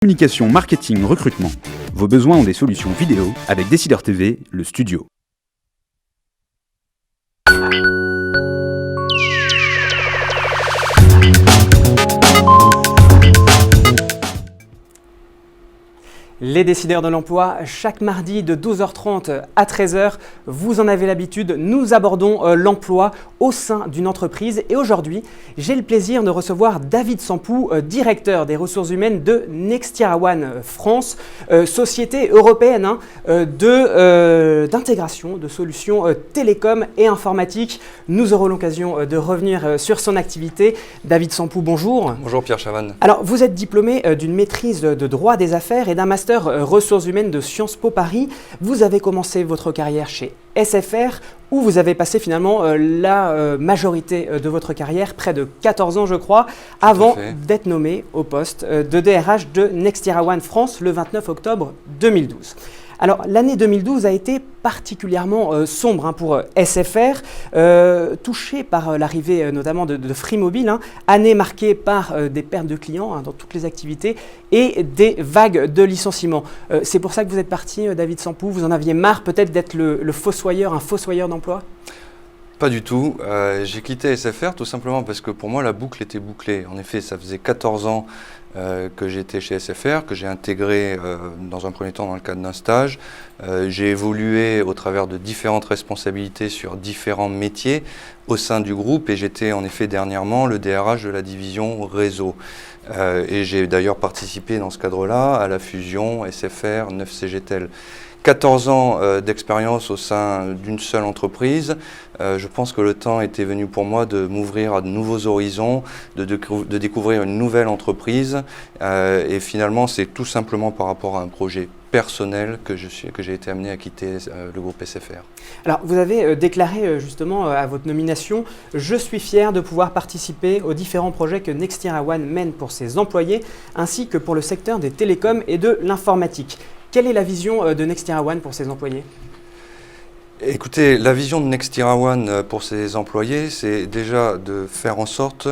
Communication, marketing, recrutement. Vos besoins ont des solutions vidéo avec Décideur TV, le studio. Les décideurs de l'emploi, chaque mardi de 12h30 à 13h, vous en avez l'habitude, nous abordons l'emploi au sein d'une entreprise. Et aujourd'hui, j'ai le plaisir de recevoir David Sampou, directeur des ressources humaines de Nextirawan France, société européenne d'intégration de solutions télécom et informatiques. Nous aurons l'occasion de revenir sur son activité. David Sampou, bonjour. Bonjour Pierre Chavannes. Alors, vous êtes diplômé d'une maîtrise de droit des affaires et d'un master ressources humaines de Sciences Po Paris. Vous avez commencé votre carrière chez SFR où vous avez passé finalement la majorité de votre carrière, près de 14 ans je crois, avant d'être nommé au poste de DRH de Nextirawan France le 29 octobre 2012. Alors, l'année 2012 a été particulièrement sombre pour SFR, touchée par l'arrivée notamment de Free Mobile, année marquée par des pertes de clients dans toutes les activités et des vagues de licenciements. C'est pour ça que vous êtes parti, David Sampou, vous en aviez marre peut-être d'être un fossoyeur d'emploi ? Pas du tout. J'ai quitté SFR tout simplement parce que pour moi la boucle était bouclée. En effet, ça faisait 14 ans que j'étais chez SFR, que j'ai intégré dans un premier temps dans le cadre d'un stage. J'ai évolué au travers de différentes responsabilités sur différents métiers au sein du groupe et j'étais en effet dernièrement le DRH de la division réseau. Et j'ai d'ailleurs participé dans ce cadre-là à la fusion SFR 9CGTEL. 14 ans d'expérience au sein d'une seule entreprise, je pense que le temps était venu pour moi de m'ouvrir à de nouveaux horizons, de découvrir une nouvelle entreprise et finalement c'est tout simplement par rapport à un projet personnel que j'ai été amené à quitter le groupe SFR. Alors vous avez déclaré justement à votre nomination « Je suis fier de pouvoir participer aux différents projets que Nextirawan mène pour ses employés ainsi que pour le secteur des télécoms et de l'informatique ». Quelle est la vision de Nextirawan pour ses employés ? Écoutez, la vision de Nextirawan pour ses employés, c'est déjà de faire en sorte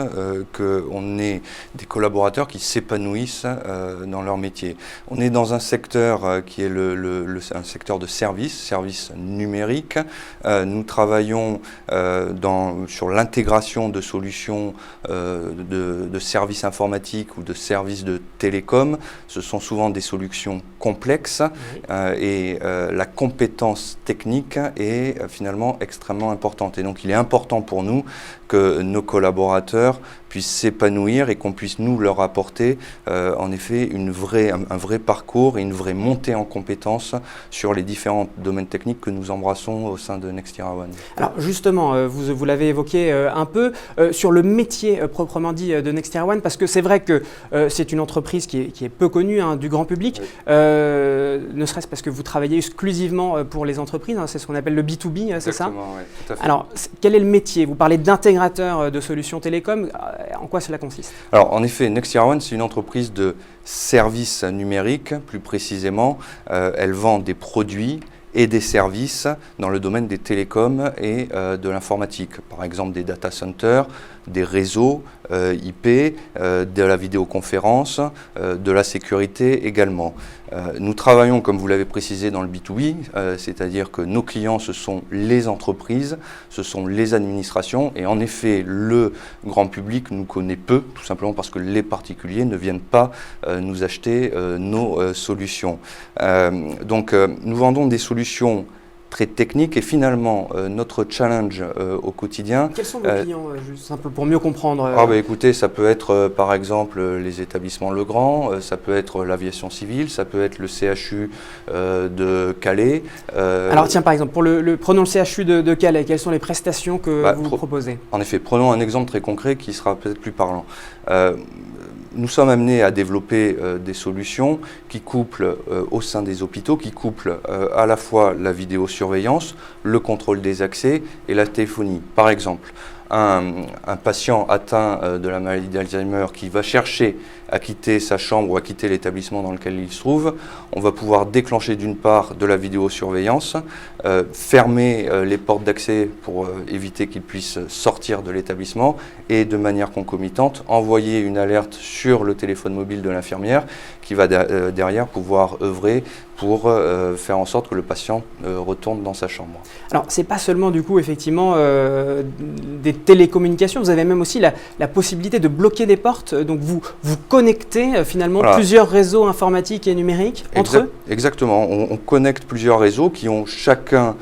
qu'on ait des collaborateurs qui s'épanouissent dans leur métier. On est dans un secteur qui est un secteur de service numérique. Nous travaillons sur l'intégration de solutions de services informatiques ou de services de télécom. Ce sont souvent des solutions complexes et la compétence technique est finalement extrêmement importante. Et donc il est important pour nous que nos collaborateurs puissent s'épanouir et qu'on puisse nous leur apporter en effet un vrai parcours et une vraie montée en compétences sur les différents domaines techniques que nous embrassons au sein de Nextirawan. Alors justement, vous l'avez évoqué un peu, sur le métier proprement dit de Nextirawan, parce que c'est vrai que c'est une entreprise qui est peu connue du grand public, ne serait-ce parce que vous travaillez exclusivement pour les entreprises, c'est ce qu'on appelle le B2B, c'est ça ? Oui, tout à fait. Alors, quel est le métier ? Vous parlez d'intégrateur de solutions télécom. En quoi cela consiste ? Alors, en effet, Nextirawan, c'est une entreprise de services numériques, plus précisément. Elle vend des produits et des services dans le domaine des télécoms et de l'informatique. Par exemple, des data centers, des réseaux IP, de la vidéoconférence, de la sécurité également. Nous travaillons, comme vous l'avez précisé, dans le B2B, c'est-à-dire que nos clients, ce sont les entreprises, ce sont les administrations, et en effet, le grand public nous connaît peu, tout simplement parce que les particuliers ne viennent pas nous acheter nos solutions. Donc, nous vendons des solutions très technique et finalement notre challenge au quotidien. Quels sont vos clients, juste un peu pour mieux comprendre Écoutez, ça peut être par exemple les établissements Legrand, ça peut être l'aviation civile, ça peut être le CHU de Calais. Alors tiens, par exemple, prenons le CHU de Calais, quelles sont les prestations que vous proposez ? En effet, prenons un exemple très concret qui sera peut-être plus parlant. Nous sommes amenés à développer des solutions qui couplent au sein des hôpitaux, qui couplent à la fois la vidéosurveillance, le contrôle des accès et la téléphonie. Par exemple, un patient atteint de la maladie d'Alzheimer qui va chercher à quitter sa chambre ou à quitter l'établissement dans lequel il se trouve, on va pouvoir déclencher d'une part de la vidéosurveillance, fermer les portes d'accès pour éviter qu'il puisse sortir de l'établissement et de manière concomitante envoyer une alerte sur le téléphone mobile de l'infirmière qui va derrière pouvoir œuvrer pour faire en sorte que le patient retourne dans sa chambre. Alors, ce n'est pas seulement du coup effectivement des télécommunications, vous avez même aussi la possibilité de bloquer des portes, donc vous connectez finalement plusieurs réseaux informatiques et numériques entre eux. Exactement, on connecte plusieurs réseaux qui ont chacun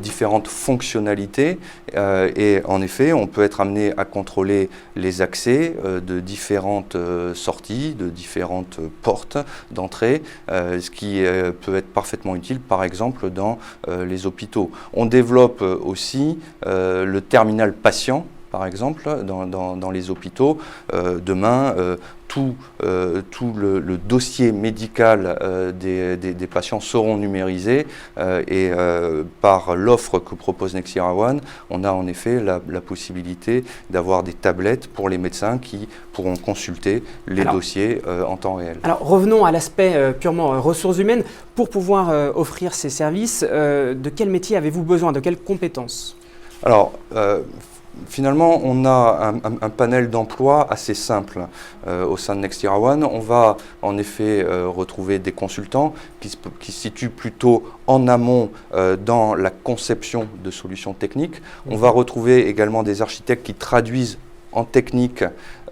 différentes fonctionnalités et en effet on peut être amené à contrôler les accès de différentes sorties, de différentes portes d'entrée, ce qui peut être parfaitement utile par exemple dans les hôpitaux. On développe aussi le terminal patient par exemple dans les hôpitaux. Demain, tout le dossier médical des patients seront numérisés et par l'offre que propose Nextira One, on a en effet la possibilité d'avoir des tablettes pour les médecins qui pourront consulter les dossiers en temps réel. Alors revenons à l'aspect purement ressources humaines. Pour pouvoir offrir ces services, de quel métier avez-vous besoin, de quelles compétences? Alors, finalement, on a un panel d'emplois assez simple au sein de Nextira One. On va en effet retrouver des consultants qui se situent plutôt en amont dans la conception de solutions techniques. On va retrouver également des architectes qui traduisent en technique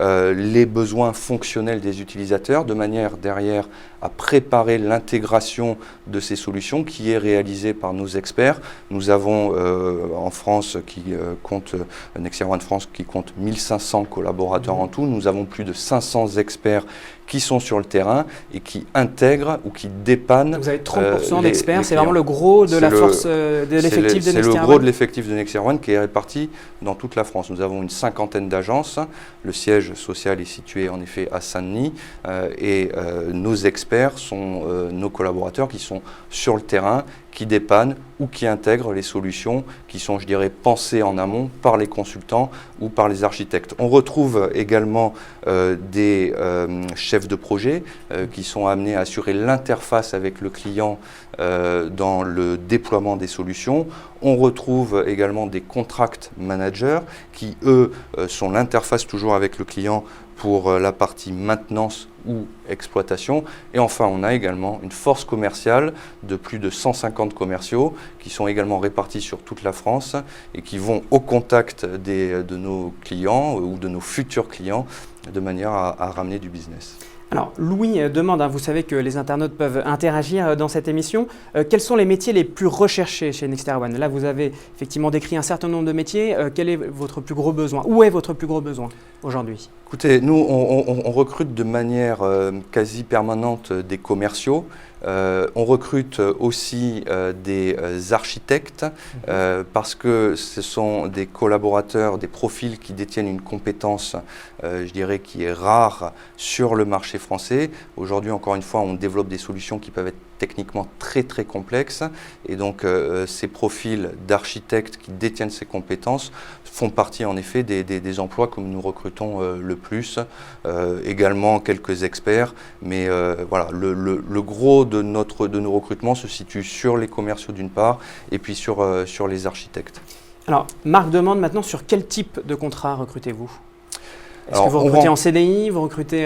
les besoins fonctionnels des utilisateurs, de manière derrière à préparer l'intégration de ces solutions qui est réalisée par nos experts. Nous avons en France Nextira One France qui compte 1500 collaborateurs en tout. Nous avons plus de 500 experts qui sont sur le terrain et qui intègrent ou qui dépannent. Vous avez 30% d'experts, c'est vraiment le gros de la force de l'effectif de Nextira One. C'est le gros de l'effectif de Nextira One qui est réparti dans toute la France. Nous avons une cinquantaine d'agences. Le siège social est situé en effet à Saint-Denis et nos experts sont nos collaborateurs qui sont sur le terrain, qui dépannent ou qui intègrent les solutions qui sont, je dirais, pensées en amont par les consultants ou par les architectes. On retrouve également des chefs de projet qui sont amenés à assurer l'interface avec le client dans le déploiement des solutions. On retrouve également des contract managers qui, eux, sont l'interface toujours avec le client pour la partie maintenance ou exploitation. Et enfin, on a également une force commerciale de plus de 150 commerciaux qui sont également répartis sur toute la France et qui vont au contact de nos clients ou de nos futurs clients de manière à ramener du business. Alors, Louis demande, vous savez que les internautes peuvent interagir dans cette émission, quels sont les métiers les plus recherchés chez Nextira One? Là, vous avez effectivement décrit un certain nombre de métiers. Quel est votre plus gros besoin? Où est votre plus gros besoin aujourd'hui? Écoutez, nous, on recrute de manière quasi permanente des commerciaux. On recrute aussi des architectes parce que ce sont des collaborateurs, des profils qui détiennent une compétence, je dirais, qui est rare sur le marché français. Aujourd'hui, encore une fois, on développe des solutions qui peuvent être techniquement très très complexes et donc ces profils d'architectes qui détiennent ces compétences font partie en effet des emplois que nous recrutons le plus. Également quelques experts, mais voilà, le gros de nos recrutements se situe sur les commerciaux d'une part et puis sur les architectes. Alors, Marc demande maintenant sur quel type de contrat recrutez-vous? Est-ce que vous recrutez en CDI, vous recrutez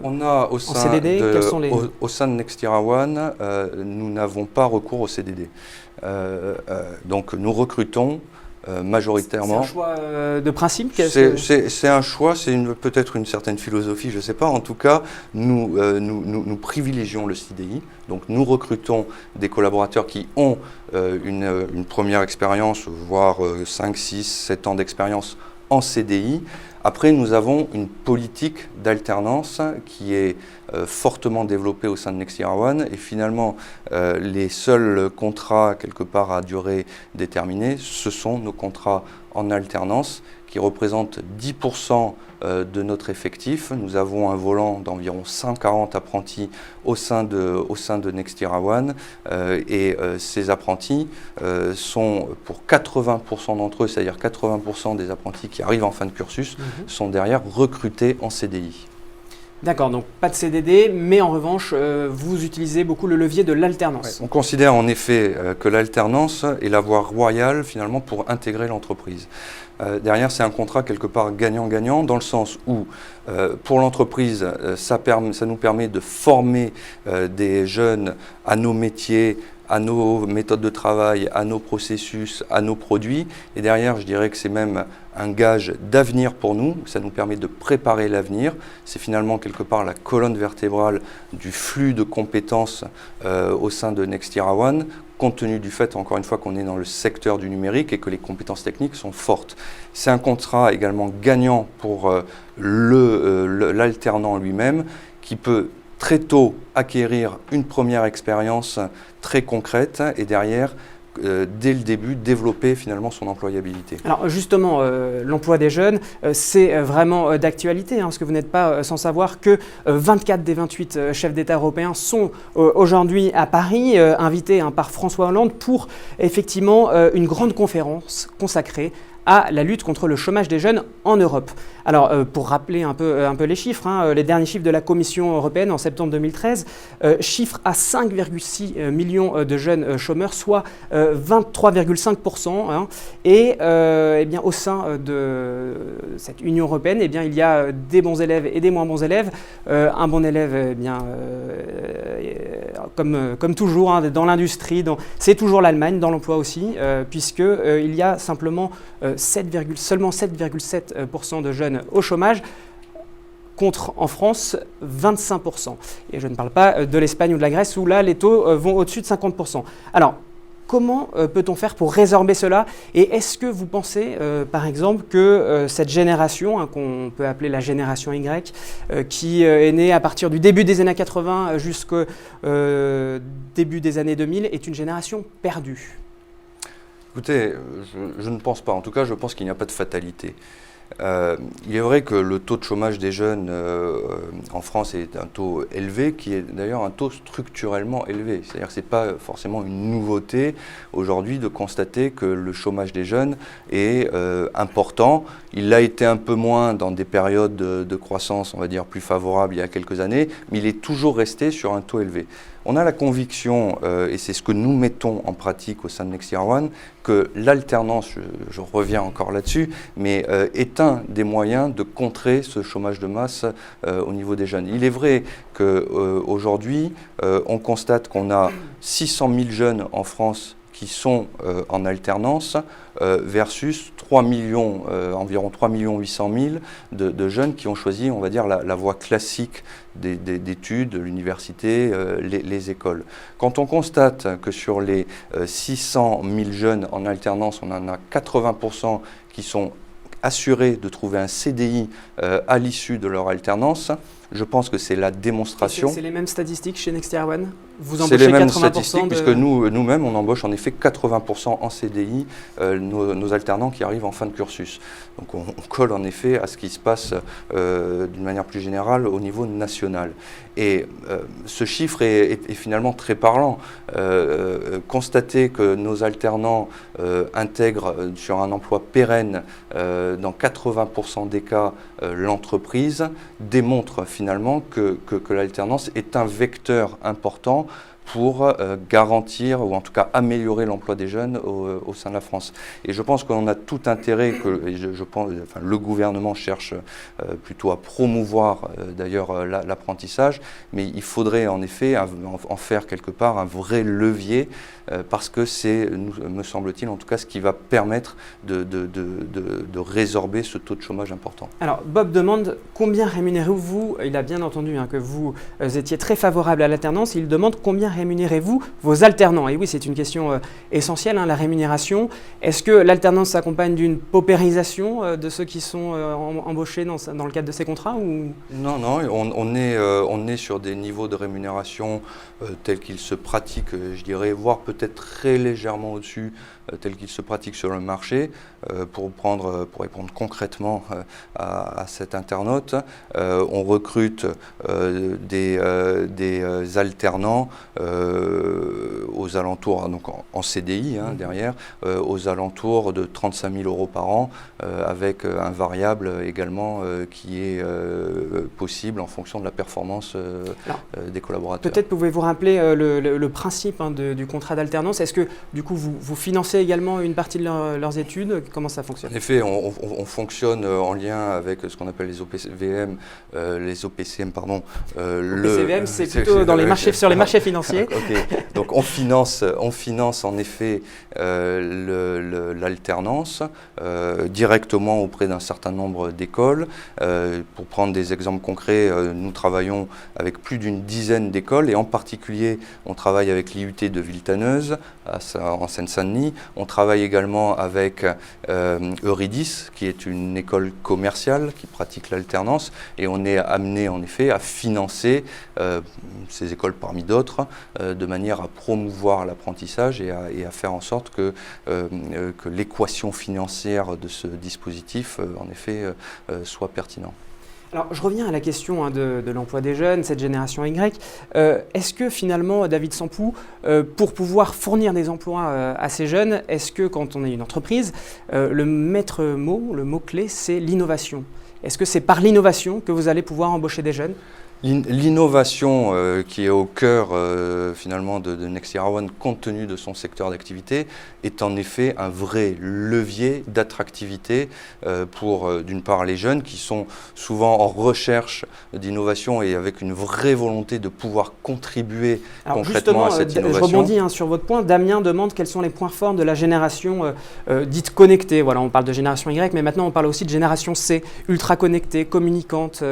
on a en CDD? Quels sont les... Au sein de Nextira One, nous n'avons pas recours au CDD. Donc nous recrutons majoritairement. C'est un choix de principe? C'est un choix, c'est peut-être une certaine philosophie, je ne sais pas. En tout cas, nous privilégions le CDI. Donc nous recrutons des collaborateurs qui ont une première expérience, voire 5, 6, 7 ans d'expérience en CDI, Après, nous avons une politique d'alternance qui est fortement développée au sein de Next Year One, et finalement, les seuls contrats quelque part à durée déterminée, ce sont nos contrats en alternance qui représentent 10% de notre effectif. Nous avons un volant d'environ 140 apprentis au sein de Next Year One, et ces apprentis sont pour 80% d'entre eux, c'est-à-dire 80% des apprentis qui arrivent en fin de cursus, sont derrière recrutés en CDI. D'accord, donc pas de CDD, mais en revanche, vous utilisez beaucoup le levier de l'alternance. On considère en effet que l'alternance est la voie royale finalement pour intégrer l'entreprise. Derrière, c'est un contrat quelque part gagnant-gagnant dans le sens où pour l'entreprise, ça nous permet de former des jeunes à nos métiers, à nos méthodes de travail, à nos processus, à nos produits. Et derrière, je dirais que c'est même un gage d'avenir pour nous. Ça nous permet de préparer l'avenir. C'est finalement quelque part la colonne vertébrale du flux de compétences au sein de Next Year One, compte tenu du fait, encore une fois, qu'on est dans le secteur du numérique et que les compétences techniques sont fortes. C'est un contrat également gagnant pour l'alternant lui-même, qui peut très tôt acquérir une première expérience très concrète et derrière, dès le début, développer finalement son employabilité. Alors justement, l'emploi des jeunes, c'est vraiment d'actualité, parce que vous n'êtes pas sans savoir que 24 des 28 chefs d'État européens sont aujourd'hui à Paris, invités par François Hollande pour effectivement une grande conférence consacrée à la lutte contre le chômage des jeunes en Europe. Alors, pour rappeler un peu les chiffres, les derniers chiffres de la Commission européenne en septembre 2013 chiffrent à 5,6 millions de jeunes chômeurs, soit 23,5%. Et eh bien, au sein de cette Union européenne, eh bien, il y a des bons élèves et des moins bons élèves. Un bon élève, eh bien, comme toujours, dans l'industrie, c'est toujours l'Allemagne, dans l'emploi aussi, puisqu'il y a simplement seulement 7,7% de jeunes au chômage, contre en France 25%. Et je ne parle pas de l'Espagne ou de la Grèce où là les taux vont au-dessus de 50%. Alors, comment peut-on faire pour résorber cela? Et est-ce que vous pensez, par exemple, que cette génération, qu'on peut appeler la génération Y, qui est née à partir du début des années 80 jusqu'au début des années 2000, est une génération perdue? Écoutez, je ne pense pas. En tout cas, je pense qu'il n'y a pas de fatalité. Il est vrai que le taux de chômage des jeunes en France est un taux élevé, qui est d'ailleurs un taux structurellement élevé. C'est-à-dire que ce n'est pas forcément une nouveauté aujourd'hui de constater que le chômage des jeunes est important. Il l'a été un peu moins dans des périodes de croissance, on va dire, plus favorables il y a quelques années, mais il est toujours resté sur un taux élevé. On a la conviction, et c'est ce que nous mettons en pratique au sein de Next Year One, que l'alternance, je reviens encore là-dessus, mais est un des moyens de contrer ce chômage de masse au niveau des jeunes. Il est vrai qu'aujourd'hui, on constate qu'on a 600 000 jeunes en France qui sont en alternance versus 3 millions, environ 3 800 000 de jeunes qui ont choisi, on va dire, la voie classique d'études, l'université, les écoles. Quand on constate que sur les 600 000 jeunes en alternance, on en a 80% qui sont assurés de trouver un CDI à l'issue de leur alternance, je pense que c'est la démonstration. C'est les mêmes statistiques chez Next Year One? Vous embauchez 80%? C'est les mêmes statistiques, puisque nous-mêmes, on embauche en effet 80% en CDI nos alternants qui arrivent en fin de cursus. Donc on colle en effet à ce qui se passe d'une manière plus générale au niveau national. Et ce chiffre est finalement très parlant. Constater que nos alternants intègrent sur un emploi pérenne dans 80% des cas l'entreprise démontre finalement que l'alternance est un vecteur important pour garantir ou en tout cas améliorer l'emploi des jeunes au sein de la France. Et je pense qu'on a tout intérêt, le gouvernement cherche plutôt à promouvoir d'ailleurs l'apprentissage, mais il faudrait en effet en faire quelque part un vrai levier parce que c'est, me semble-t-il, en tout cas ce qui va permettre de résorber ce taux de chômage important. Alors Bob demande combien rémunérez-vous? Il a bien entendu que vous étiez très favorable à l'alternance, il demande combien rémunérez-vous vos alternants? Et oui, c'est une question essentielle, hein, la rémunération. Est-ce que l'alternance s'accompagne d'une paupérisation de ceux qui sont embauchés dans le cadre de ces contrats ou... Non, non, on est sur des niveaux de rémunération tels qu'ils se pratiquent, je dirais, voire peut-être très légèrement au-dessus, tels qu'ils se pratiquent sur le marché. Pour répondre concrètement à cet internaute, on recrute des alternants aux alentours, donc en CDI derrière, aux alentours de 35 000 € par an, avec un variable également qui est possible en fonction de la performance des collaborateurs. Peut-être pouvez-vous rappeler le principe du contrat d'alternance. Est-ce que du coup vous financez également une partie de leurs études? Comment ça fonctionne? En effet, on fonctionne en lien avec ce qu'on appelle les OPCVM, OPCVM, c'est plutôt dans les marchés, sur les marchés financiers. Okay. Donc on finance en effet l'alternance directement auprès d'un certain nombre d'écoles. Pour prendre des exemples concrets, nous travaillons avec plus d'une dizaine d'écoles et en particulier on travaille avec l'IUT de Villetaneuse en Seine-Saint-Denis. On travaille également avec Euridis, qui est une école commerciale qui pratique l'alternance, et on est amené en effet à financer ces écoles parmi d'autres de manière à promouvoir l'apprentissage et à faire en sorte que l'équation financière de ce dispositif en effet soit pertinente. Alors, je reviens à la question de l'emploi des jeunes, cette génération Y. Est-ce que finalement, David Sampou, pour pouvoir fournir des emplois à ces jeunes, est-ce que quand on est une entreprise, le maître mot, le mot-clé, c'est l'innovation? Est-ce que c'est par l'innovation que vous allez pouvoir embaucher des jeunes? L'innovation qui est au cœur finalement de Nextira One, compte tenu de son secteur d'activité, est en effet un vrai levier d'attractivité pour d'une part les jeunes qui sont souvent en recherche d'innovation et avec une vraie volonté de pouvoir contribuer concrètement à cette innovation. Je rebondis sur votre point. Damien demande quels sont les points forts de la génération dite connectée. Voilà, on parle de génération Y, mais maintenant on parle aussi de génération C, ultra connectée, communicante,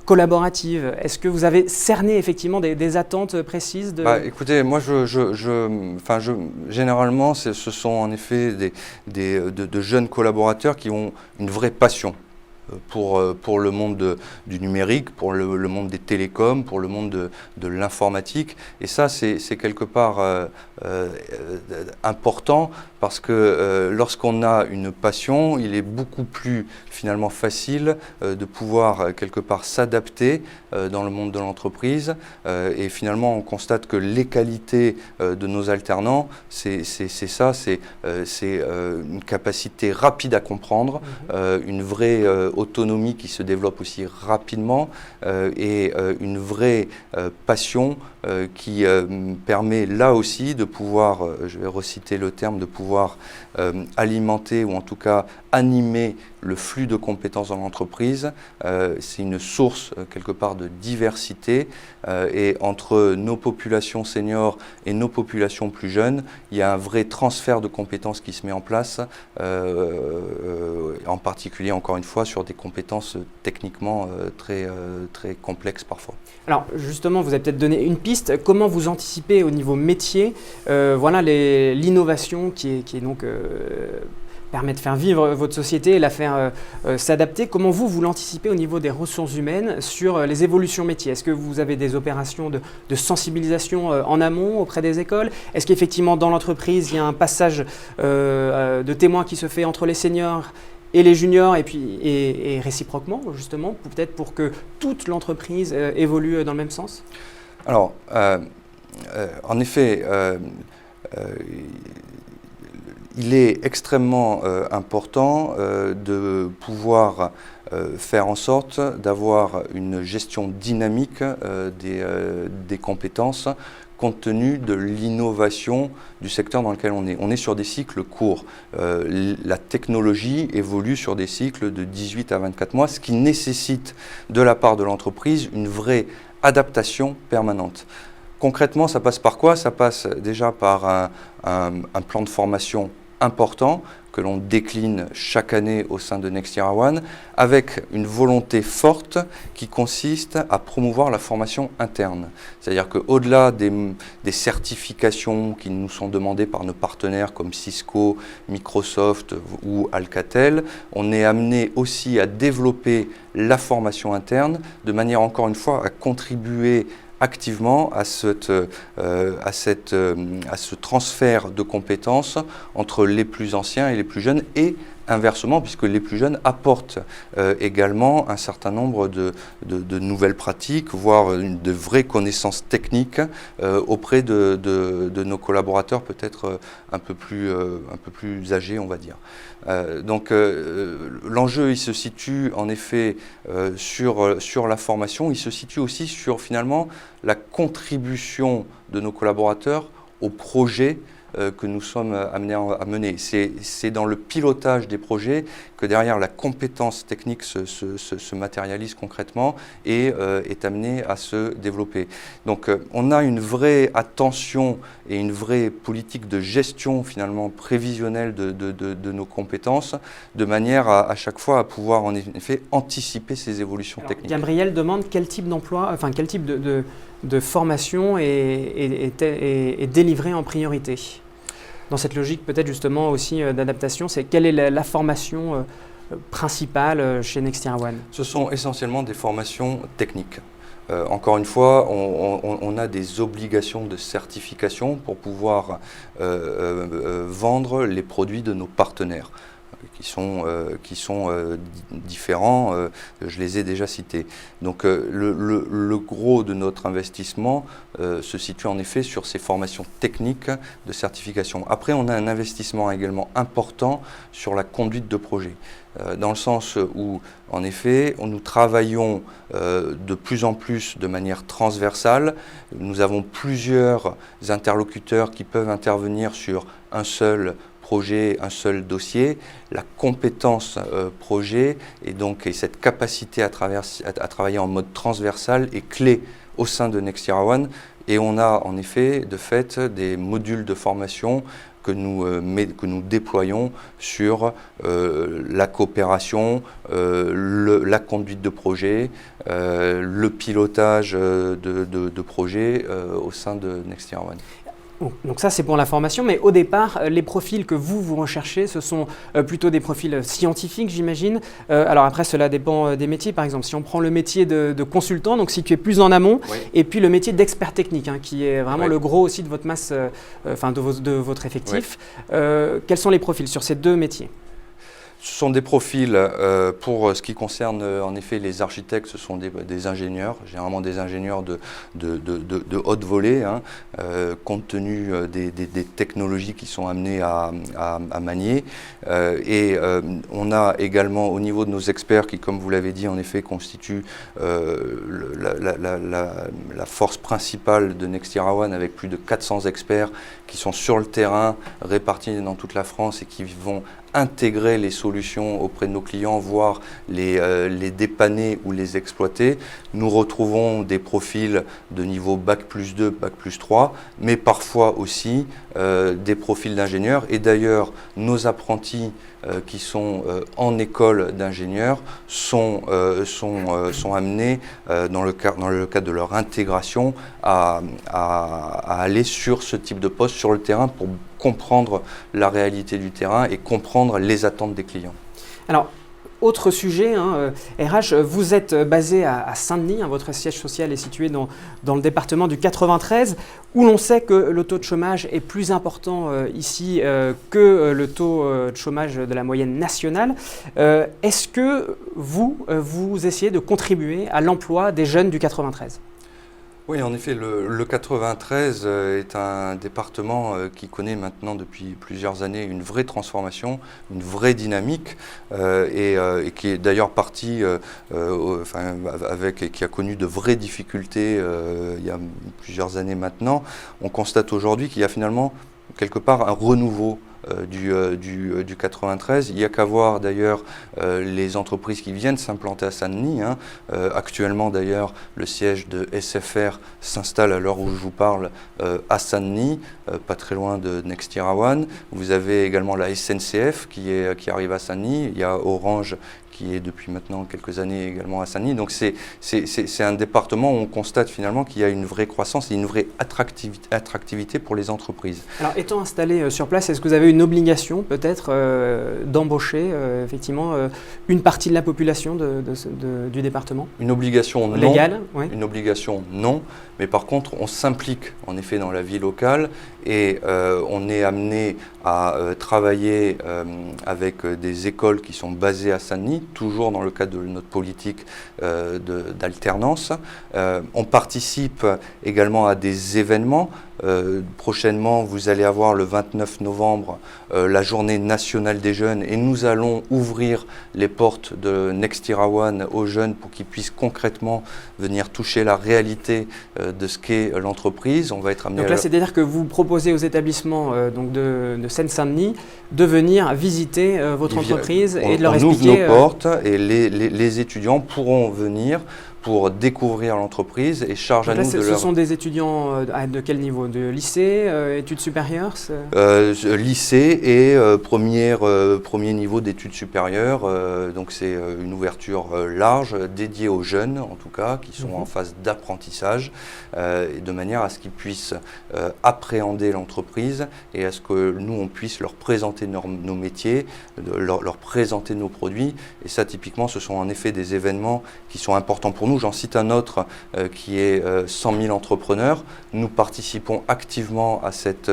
collaborative. Est-ce que vous avez cerné effectivement des attentes précises écoutez, moi, généralement, ce sont en effet de jeunes collaborateurs qui ont une vraie passion pour le monde du numérique, pour le monde des télécoms, pour le monde de l'informatique. Et ça, c'est quelque part important parce que lorsqu'on a une passion, il est beaucoup plus finalement facile de pouvoir quelque part s'adapter dans le monde de l'entreprise. Et finalement, on constate que les qualités de nos alternants, c'est une capacité rapide à comprendre, une vraie autonomie qui se développe aussi rapidement et une vraie passion qui permet là aussi de pouvoir, je vais reciter le terme, de pouvoir alimenter ou en tout cas animer le flux de compétences dans l'entreprise. C'est une source quelque part de diversité et entre nos populations seniors et nos populations plus jeunes, il y a un vrai transfert de compétences qui se met en place, en particulier encore une fois sur des compétences techniquement très complexes parfois. Alors justement, vous avez peut-être donné une piste. Comment vous anticipez au niveau métier l'innovation qui est donc permet de faire vivre votre société et la faire s'adapter? Comment vous l'anticipez au niveau des ressources humaines sur les évolutions métiers? Est-ce que vous avez des opérations de sensibilisation en amont auprès des écoles? Est-ce qu'effectivement dans l'entreprise, il y a un passage de témoins qui se fait entre les seniors et les juniors et réciproquement justement, peut-être pour que toute l'entreprise évolue dans le même sens? Alors, en effet, il est extrêmement important de pouvoir faire en sorte d'avoir une gestion dynamique des compétences compte tenu de l'innovation du secteur dans lequel on est. On est sur des cycles courts. La technologie évolue sur des cycles de 18 à 24 mois, ce qui nécessite de la part de l'entreprise une vraie adaptation permanente. Concrètement, ça passe par quoi? Ça passe déjà par un plan de formation important que l'on décline chaque année au sein de Next Year One, avec une volonté forte qui consiste à promouvoir la formation interne. C'est-à-dire qu'au-delà des certifications qui nous sont demandées par nos partenaires comme Cisco, Microsoft ou Alcatel, on est amené aussi à développer la formation interne de manière, encore une fois, à contribuer activement à ce transfert de compétences entre les plus anciens et les plus jeunes, et inversement, puisque les plus jeunes apportent également un certain nombre de nouvelles pratiques, voire de vraies connaissances techniques auprès de nos collaborateurs peut-être un peu plus âgés, on va dire. Donc l'enjeu, il se situe en effet sur la formation, il se situe aussi sur finalement la contribution de nos collaborateurs au projet que nous sommes amenés à mener. C'est dans le pilotage des projets que derrière la compétence technique se matérialise concrètement et est amenée à se développer. Donc on a une vraie attention et une vraie politique de gestion finalement prévisionnelle de nos compétences, de manière à chaque fois à pouvoir en effet anticiper ces évolutions techniques. Gabriel demande quel type d'emploi, enfin quel type de formation est délivrée en priorité. Dans cette logique peut-être justement aussi d'adaptation, c'est quelle est la formation principale chez Next Year One? Ce sont essentiellement des formations techniques. Encore une fois, on a des obligations de certification pour pouvoir vendre les produits de nos partenaires, qui sont différents, je les ai déjà cités. Donc le gros de notre investissement se situe en effet sur ces formations techniques de certification. Après, on a un investissement également important sur la conduite de projet, dans le sens où, en effet, nous travaillons de plus en plus de manière transversale. Nous avons plusieurs interlocuteurs qui peuvent intervenir sur un seul projet, un seul dossier. La compétence projet et cette capacité à travailler en mode transversal est clé au sein de Next Year One, et on a en effet de fait des modules de formation que nous déployons sur la coopération, la conduite de projet, le pilotage de projet au sein de Next Year One. Donc ça c'est pour la formation, mais au départ, les profils que vous recherchez, ce sont plutôt des profils scientifiques, j'imagine. Alors après, cela dépend des métiers. Par exemple, si on prend le métier de consultant, donc situé plus en amont, oui, et puis le métier d'expert technique, qui est vraiment, oui, le gros aussi de votre masse, de votre effectif. Oui. Quels sont les profils sur ces deux métiers ? Ce sont des profils, pour ce qui concerne en effet les architectes, ce sont des ingénieurs, généralement des ingénieurs de haute volée, compte tenu des technologies qui sont amenées à manier. Et on a également au niveau de nos experts qui, comme vous l'avez dit, en effet constituent la force principale de Next Year One, avec plus de 400 experts qui sont sur le terrain, répartis dans toute la France et qui vont intégrer les solutions auprès de nos clients, voire les dépanner ou les exploiter. Nous retrouvons des profils de niveau Bac+2, Bac+3, mais parfois aussi des profils d'ingénieurs. Et d'ailleurs, nos apprentis qui sont en école d'ingénieurs sont amenés, dans le cadre de leur intégration, à aller sur ce type de poste sur le terrain pour comprendre la réalité du terrain et comprendre les attentes des clients. Alors, autre sujet, RH, vous êtes basé à Saint-Denis, votre siège social est situé dans le département du 93, où l'on sait que le taux de chômage est plus important ici que le taux de chômage de la moyenne nationale. Est-ce que vous essayez de contribuer à l'emploi des jeunes du 93 ? Oui, en effet, le 93 est un département qui connaît maintenant depuis plusieurs années une vraie transformation, une vraie dynamique, et qui est d'ailleurs parti qui a connu de vraies difficultés il y a plusieurs années maintenant. On constate aujourd'hui qu'il y a finalement quelque part un renouveau du 93. Il n'y a qu'à voir d'ailleurs les entreprises qui viennent s'implanter à Saint-Denis. Hein. Actuellement d'ailleurs, le siège de SFR s'installe à l'heure où je vous parle à Saint-Denis, pas très loin de Nextirawan. Vous avez également la SNCF qui arrive à Saint-Denis. Il y a Orange qui est depuis maintenant quelques années également à Saint-Denis. Donc c'est un département où on constate finalement qu'il y a une vraie croissance et une vraie attractivité pour les entreprises. Alors étant installé sur place, est-ce que vous avez une obligation peut-être d'embaucher effectivement une partie de la population du département? Une obligation non. Légale, oui. Une obligation non, mais par contre on s'implique en effet dans la vie locale et on est amené à travailler avec des écoles qui sont basées à Saint-Denis, toujours dans le cadre de notre politique d'alternance. On participe également à des événements. Prochainement, vous allez avoir le 29 novembre la journée nationale des jeunes et nous allons ouvrir les portes de Nextirawan aux jeunes pour qu'ils puissent concrètement venir toucher la réalité de ce qu'est l'entreprise. On va être amené donc là, c'est-à-dire que vous proposez aux établissements donc de Seine-Saint-Denis de venir visiter votre entreprise et de leur expliquer... On ouvre nos portes et les étudiants pourront venir pour découvrir l'entreprise et charge à nous de leur... Ce sont des étudiants de quel niveau? De lycée, études supérieures? Lycée et premier niveau d'études supérieures. Donc c'est une ouverture large, dédiée aux jeunes en tout cas, qui sont en phase d'apprentissage, de manière à ce qu'ils puissent appréhender l'entreprise et à ce que nous, on puisse leur présenter nos métiers, leur présenter nos produits. Et ça, typiquement, ce sont en effet des événements qui sont importants pour nous. J'en cite un autre qui est 100 000 entrepreneurs. Nous participons activement à cet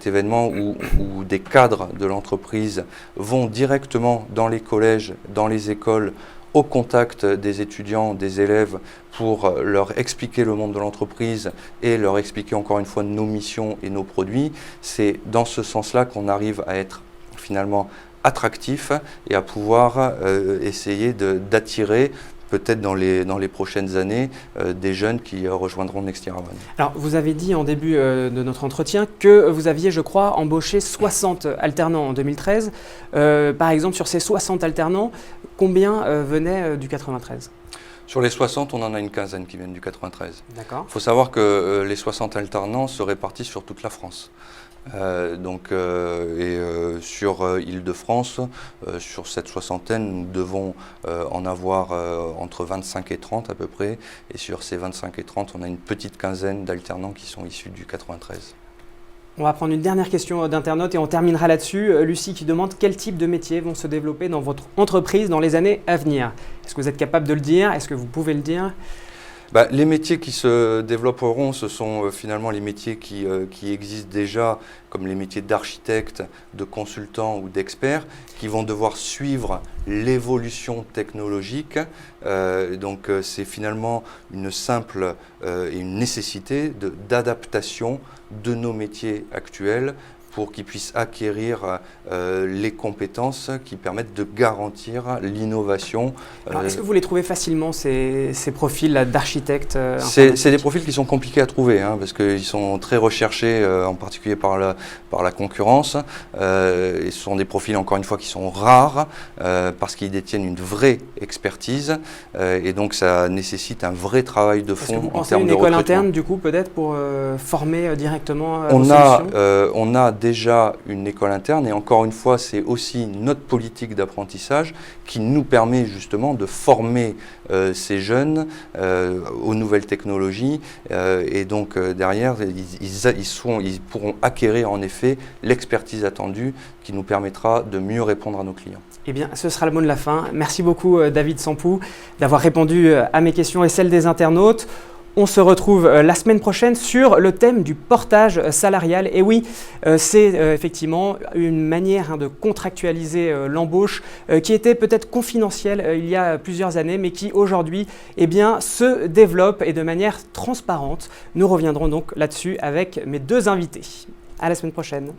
événement où des cadres de l'entreprise vont directement dans les collèges, dans les écoles, au contact des étudiants, des élèves, pour leur expliquer le monde de l'entreprise et leur expliquer encore une fois nos missions et nos produits. C'est dans ce sens-là qu'on arrive à être finalement attractif et à pouvoir essayer d'attirer peut-être dans les prochaines années, des jeunes qui rejoindront Nextirawan. Alors, vous avez dit en début de notre entretien que vous aviez, je crois, embauché 60 alternants en 2013. Par exemple, sur ces 60 alternants, combien venaient du 93 ? Sur les 60, on en a une quinzaine qui viennent du 93. D'accord. Il faut savoir que les 60 alternants se répartissent sur toute la France. Sur Île-de-France, sur cette soixantaine, nous devons en avoir entre 25 et 30 à peu près. Et sur ces 25 et 30, on a une petite quinzaine d'alternants qui sont issus du 93. On va prendre une dernière question d'internaute et on terminera là-dessus. Lucie qui demande quel type de métiers vont se développer dans votre entreprise dans les années à venir. Est-ce que vous êtes capable de le dire? Est-ce que vous pouvez le dire? Les métiers qui se développeront, ce sont finalement les métiers qui existent déjà, comme les métiers d'architecte, de consultant ou d'expert, qui vont devoir suivre l'évolution technologique. Donc c'est finalement une simple et une nécessité d'adaptation de nos métiers actuels pour qu'ils puissent acquérir les compétences qui permettent de garantir l'innovation. Est-ce que vous les trouvez facilement, ces profils d'architectes? C'est des profils qui sont compliqués à trouver, hein, parce qu'ils sont très recherchés, en particulier par la concurrence. Et ce sont des profils, encore une fois, qui sont rares, parce qu'ils détiennent une vraie expertise. Et donc, ça nécessite un vrai travail de fond en termes de recrutement. Est-ce que vous pensez une école interne, du coup, peut-être, pour former directement on a déjà une école interne et encore une fois, c'est aussi notre politique d'apprentissage qui nous permet justement de former ces jeunes aux nouvelles technologies et donc derrière, ils pourront acquérir en effet l'expertise attendue qui nous permettra de mieux répondre à nos clients. Eh bien, ce sera le mot de la fin. Merci beaucoup David Sampou d'avoir répondu à mes questions et celles des internautes. On se retrouve la semaine prochaine sur le thème du portage salarial. Et oui, c'est effectivement une manière de contractualiser l'embauche qui était peut-être confidentielle il y a plusieurs années, mais qui aujourd'hui se développe et de manière transparente. Nous reviendrons donc là-dessus avec mes deux invités. À la semaine prochaine.